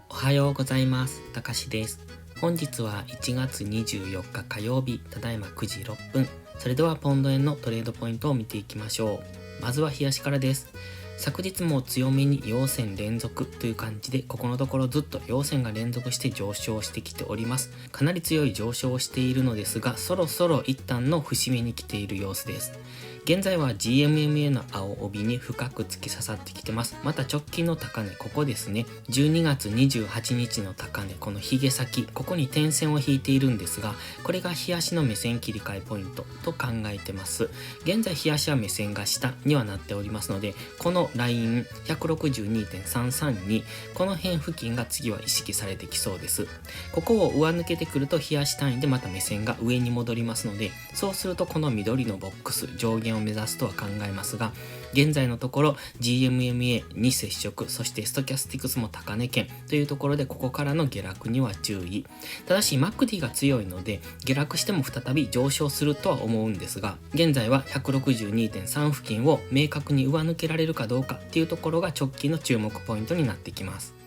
おはようございます。たかしです。本日は1月24日火曜日、ただいま9時6分。それではポンド円のトレードポイントを見ていきましょう。まずは冷やしからです。昨日も強めに陽線連続という感じで、ここのところずっと陽線が連続して上昇してきております。かなり強い上昇をしているのですが、そろそろ一旦の節目に来ている様子です。現在は GMMA の青帯に深く突き刺さってきてます。また直近の高値、ここですね。12月28日の高値、このヒゲ先、ここに点線を引いているんですが、これが日足の目線切り替えポイントと考えてます。現在日足は目線が下にはなっておりますので、このライン 162.332、この辺付近が次は意識されてきそうです。ここを上抜けてくると日足単位でまた目線が上に戻りますので、そうするとこの緑のボックス、上限を目指すとは考えますが、現在のところ GMMA に接触、そしてストキャスティクスも高値圏というところで、ここからの下落には注意。ただし MACD が強いので下落しても再び上昇するとは思うんですが、現在は 162.3 付近を明確に上抜けられるかどうかっていうところが直近の注目ポイントになってきます。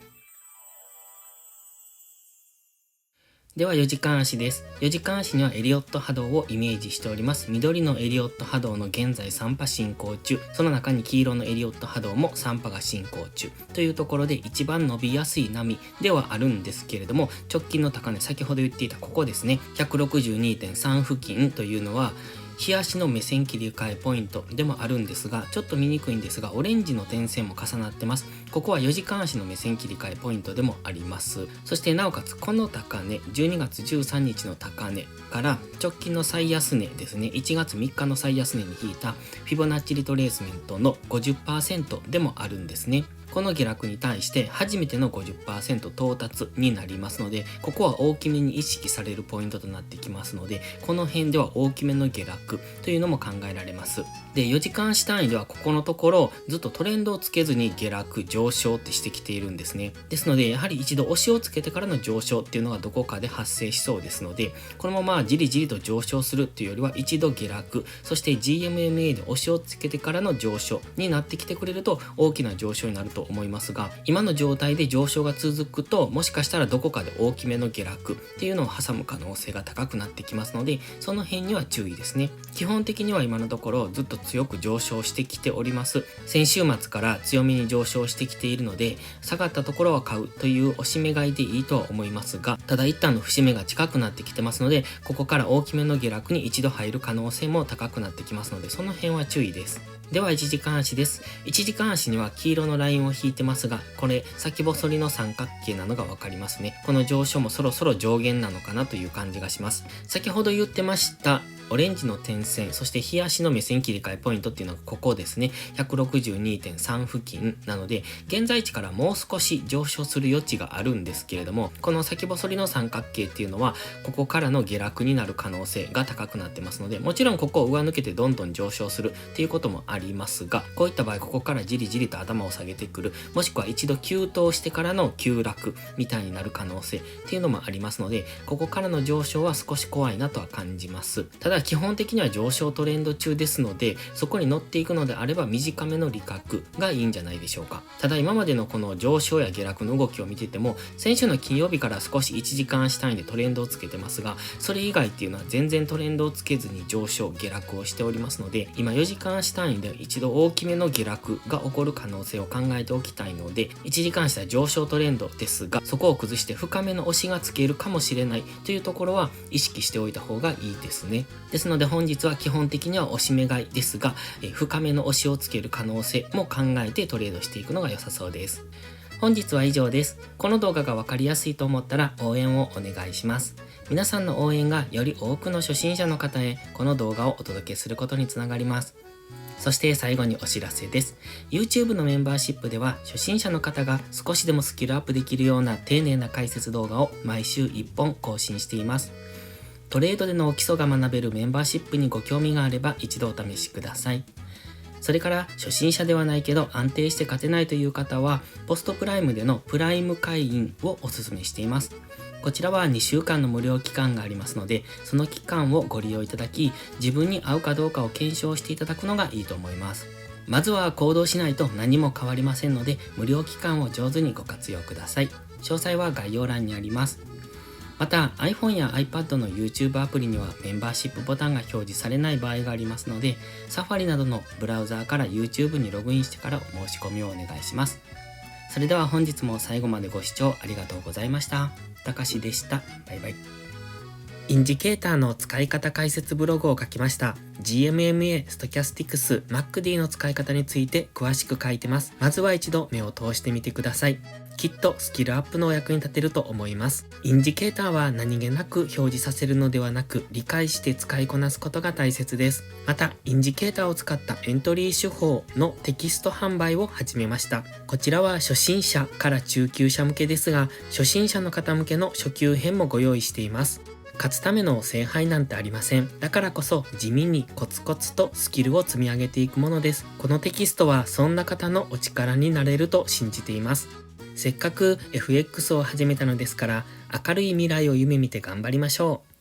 では4時間足です。4時間足にはエリオット波動をイメージしております。緑のエリオット波動の現在3波進行中、その中に黄色のエリオット波動も3波が進行中というところで、一番伸びやすい波ではあるんですけれども、直近の高値、先ほど言っていたここですね、162.3 付近というのは日足の目線切り替えポイントでもあるんですが、ちょっと見にくいんですが、オレンジの点線も重なってます。ここは4時間足の目線切り替えポイントでもあります。そしてなおかつこの高値、12月13日の高値から直近の最安値ですね、1月3日の最安値に引いたフィボナッチリトレースメントの 50% でもあるんですね。この下落に対して初めての 50% 到達になりますので、ここは大きめに意識されるポイントとなってきますので、この辺では大きめの下落というのも考えられます。で、4時間足単位ではここのところずっとトレンドをつけずに下落上昇ってしてきているんですね。ですのでやはり一度押しをつけてからの上昇っていうのがどこかで発生しそうですので、このままじりじりと上昇するっていうよりは一度下落、そして GMMA で押しをつけてからの上昇になってきてくれると大きな上昇になると思いますが、今の状態で上昇が続くと、もしかしたらどこかで大きめの下落っていうのを挟む可能性が高くなってきますので、その辺には注意ですね。基本的には今のところずっと強く上昇してきております。先週末から強めに上昇してきているので、下がったところは買うという押し目買いでいいとは思いますが、ただ一旦の節目が近くなってきてますので、ここから大きめの下落に一度入る可能性も高くなってきますので、その辺は注意です。では1時間足です。1時間足には黄色のラインを引いてますが、これ先細りの三角形なのがわかりますね。この上昇もそろそろ上限なのかなという感じがします。先ほど言ってましたオレンジの点線、そして日足の目線切り替えポイントっていうのがここですね。162.3 付近なので、現在地からもう少し上昇する余地があるんですけれども、この先細りの三角形っていうのは、ここからの下落になる可能性が高くなってますので、もちろんここを上抜けてどんどん上昇するっていうこともありますが、こういった場合、ここからじりじりと頭を下げてくる、もしくは一度急騰してからの急落みたいになる可能性っていうのもありますので、ここからの上昇は少し怖いなとは感じます。ただ基本的には上昇トレンド中ですので、そこに乗っていくのであれば短めの利確がいいんじゃないでしょうか。ただ今までのこの上昇や下落の動きを見てても、先週の金曜日から少し1時間足単位でトレンドをつけてますが、それ以外っていうのは全然トレンドをつけずに上昇下落をしておりますので、今4時間足単位で一度大きめの下落が起こる可能性を考えておきたいので、1時間足は上昇トレンドですが、そこを崩して深めの押しがつけるかもしれないというところは意識しておいた方がいいですね。ですので本日は基本的には押し目買いですが、深めの押しをつける可能性も考えてトレードしていくのが良さそうです。本日は以上です。この動画が分かりやすいと思ったら応援をお願いします。皆さんの応援がより多くの初心者の方へこの動画をお届けすることにつながります。そして最後にお知らせです。YouTube のメンバーシップでは初心者の方が少しでもスキルアップできるような丁寧な解説動画を毎週1本更新しています。トレードでの基礎が学べるメンバーシップにご興味があれば一度お試しください。それから初心者ではないけど安定して勝てないという方はポストプライムでのプライム会員をお勧めしています。こちらは2週間の無料期間がありますので、その期間をご利用いただき、自分に合うかどうかを検証していただくのがいいと思います。まずは行動しないと何も変わりませんので、無料期間を上手にご活用ください。詳細は概要欄にあります。また iPhone や iPad の YouTube アプリにはメンバーシップボタンが表示されない場合がありますので、Safari などのブラウザーから YouTube にログインしてからお申し込みをお願いします。それでは本日も最後までご視聴ありがとうございました。たかしでした。バイバイ。インジケーターの使い方解説ブログを書きました。GMMA、Stochastics、MACD の使い方について詳しく書いてます。まずは一度目を通してみてください。きっとスキルアップのお役に立てると思います。インジケーターは何気なく表示させるのではなく、理解して使いこなすことが大切です。また、インジケーターを使ったエントリー手法のテキスト販売を始めました。こちらは初心者から中級者向けですが、初心者の方向けの初級編もご用意しています。勝つための聖杯なんてありません。だからこそ地味にコツコツとスキルを積み上げていくものです。このテキストはそんな方のお力になれると信じています。せっかく FX を始めたのですから、明るい未来を夢見て頑張りましょう。